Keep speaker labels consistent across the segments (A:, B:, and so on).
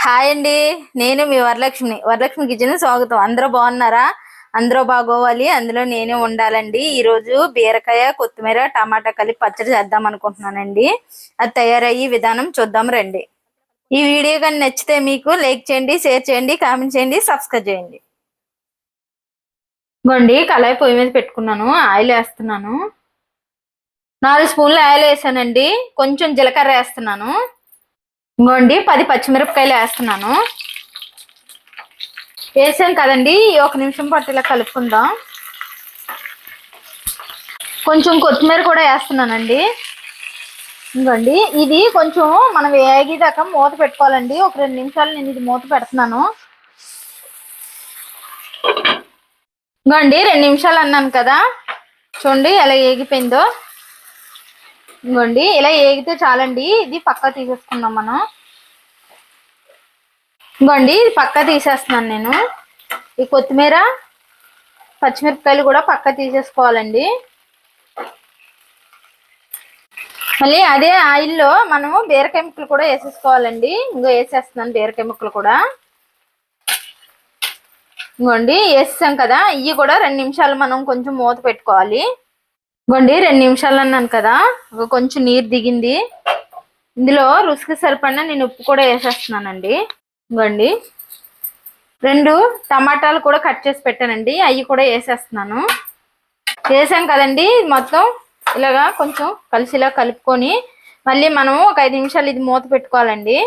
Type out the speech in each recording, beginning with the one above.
A: Hi అండి. నేను మీ Varalakshmi kitchen స్వాగతం. అందరూ బాగున్నారా? అందరూ బాగోవాలి, అందులో నేనే ఉండాలండి. ఈరోజు బీరకాయ, కొత్తిమీర, టమాటా కలిపి పచ్చడి చేద్దాం అనుకుంటున్నానండి. అది తయారయ్యే విధానం చూద్దాం రండి. ఈ వీడియో కానీ నచ్చితే మీకు లైక్ చేయండి, షేర్ చేయండి, కామెంట్ చేయండి, సబ్స్క్రైబ్ చేయండి. ఇదిగోండి, కళాయి పొయ్యి మీద పెట్టుకున్నాను. ఆయిల్ వేస్తున్నాను. 4 స్పూన్లు ఆయిల్ వేసానండి. కొంచెం జీలకర్ర వేస్తున్నాను. ఇంకోండి 10 పచ్చిమిరపకాయలు వేస్తున్నాను. వేసాం కదండి, 1 నిమిషం పాటు ఇలా కలుపుకుందాం. కొంచెం కొత్తిమీర కూడా వేస్తున్నానండి. ఇంకోండి, ఇది కొంచెం మనం వేగేదాకా మూత పెట్టుకోవాలండి. ఒక 2 నిమిషాలు నేను ఇది మూత పెడుతున్నాను. ఇంకోండి 2 నిమిషాలు అన్నాను కదా, చూడండి ఎలా ఏగిపోయిందో. ఇంకోండి ఇలా ఏగితే చాలండి. ఇది పక్క తీసేసుకుందాం మనం. ఇంకోండి ఇది పక్క తీసేస్తున్నాను నేను. ఈ కొత్తిమీర, పచ్చిమిరపకాయలు కూడా పక్క తీసేసుకోవాలండి. మళ్ళీ అదే ఆయిల్లో మనము బీరకాయ ముక్కలు కూడా వేసేసుకోవాలండి. ఇంకో వేసేస్తున్నాను బీరకాయ ముక్కలు కూడా. ఇంకోండి వేసేసాం కదా, ఇవి కూడా 2 నిమిషాలు మనం కొంచెం మూత పెట్టుకోవాలి. ఇంకోండి 2 నిమిషాలు అన్నాను కదా, కొంచెం నీరు దిగింది. ఇందులో రుచికి సరిపడిన నేను ఉప్పు కూడా వేసేస్తున్నానండి. ఇంకోండి 2 టమాటాలు కూడా కట్ చేసి పెట్టానండి, అవి కూడా వేసేస్తున్నాను. వేసాం కదండి, మొత్తం ఇలాగా కొంచెం కలిసిలా కలుపుకొని మళ్ళీ మనం ఒక 5 నిమిషాలు ఇది మూత పెట్టుకోవాలండి.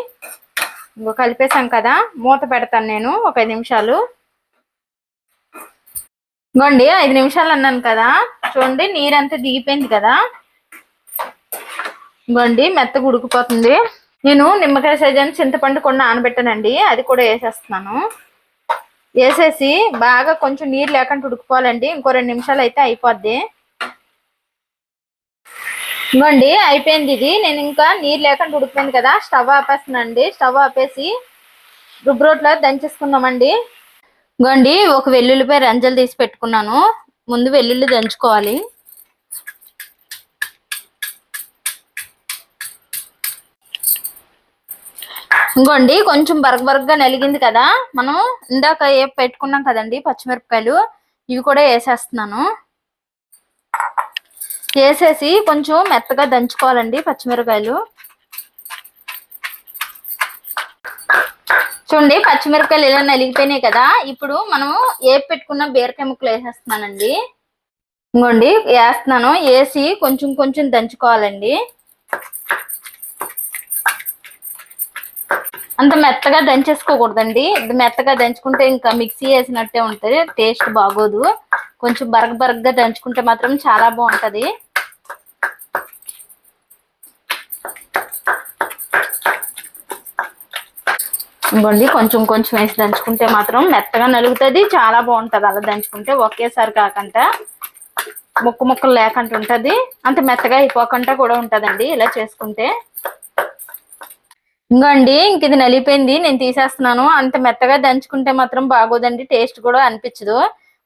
A: ఇంకో కలిపేసాం కదా, మూత పెడతాను నేను ఒక 5 నిమిషాలు. ఇంకోండి 5 నిమిషాలు అన్నాను కదా, చూడండి నీరంతా దిగిపోయింది కదా. ఇంకోండి మెత్తగా ఉడికిపోతుంది. నేను నిమ్మకాయ సైజాన్ని చింతపండు కూడా నానబెట్టానండి, అది కూడా వేసేస్తున్నాను. వేసేసి బాగా కొంచెం నీరు లేకుండా ఉడికిపోవాలండి. ఇంకో 2 నిమిషాలు అయితే అయిపోద్ది. ఇంకోండి అయిపోయింది ఇది. నేను ఇంకా నీరు లేకుండా ఉడికిపోయింది కదా, స్టవ్ ఆపేస్తున్నానండి. స్టవ్ ఆపేసి రుబ్బురోట్లో దంచేసుకుందామండి. ఇంకోండి ఒక వెల్లుల్లిపై రంజలు తీసి పెట్టుకున్నాను. ముందు వెల్లుల్లి దంచుకోవాలి. ఇంకోండి కొంచెం బరగబరగ్గా నలిగింది కదా, మనం ఇందాక పెట్టుకున్నాం కదండి పచ్చిమిరపకాయలు, ఇవి కూడా వేసేస్తున్నాను. వేసేసి కొంచెం మెత్తగా దంచుకోవాలండి పచ్చిమిరపకాయలు. చూడండి పచ్చిమిరపకాయలు ఇలా నలిగిపోయినాయి కదా, ఇప్పుడు మనము పెట్టుకున్న బీరకాయ ముక్కలు వేసేస్తున్నానండి. ఇంకోండి వేస్తున్నాను. వేసి కొంచెం కొంచెం దంచుకోవాలండి. అంత మెత్తగా దంచేసుకోకూడదండి. మెత్తగా దంచుకుంటే ఇంకా మిక్సీ వేసినట్టే ఉంటుంది, టేస్ట్ బాగోదు. కొంచెం బరగబరగ్గా దంచుకుంటే మాత్రం చాలా బాగుంటది. ఇంకోండి కొంచెం కొంచెం వేసి దంచుకుంటే మాత్రం మెత్తగా నలుగుతుంది, చాలా బాగుంటది. అలా దంచుకుంటే ఒకేసారి కాకుండా ముక్కలు లేకుండా ఉంటది, అంత మెత్తగా అయిపోకుండా కూడా ఉంటదండి ఇలా చేసుకుంటే. ఇంకోండి ఇంక ఇది నలిపోయింది, నేను తీసేస్తున్నాను. అంత మెత్తగా దంచుకుంటే మాత్రం బాగోదండి, టేస్ట్ కూడా అనిపించదు.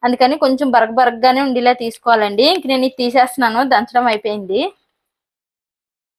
A: అందుకని కొంచెం బరగబరగ్గానే ఉండేలా తీసుకోవాలండి. ఇంక నేను ఇది తీసేస్తున్నాను, దంచడం అయిపోయింది.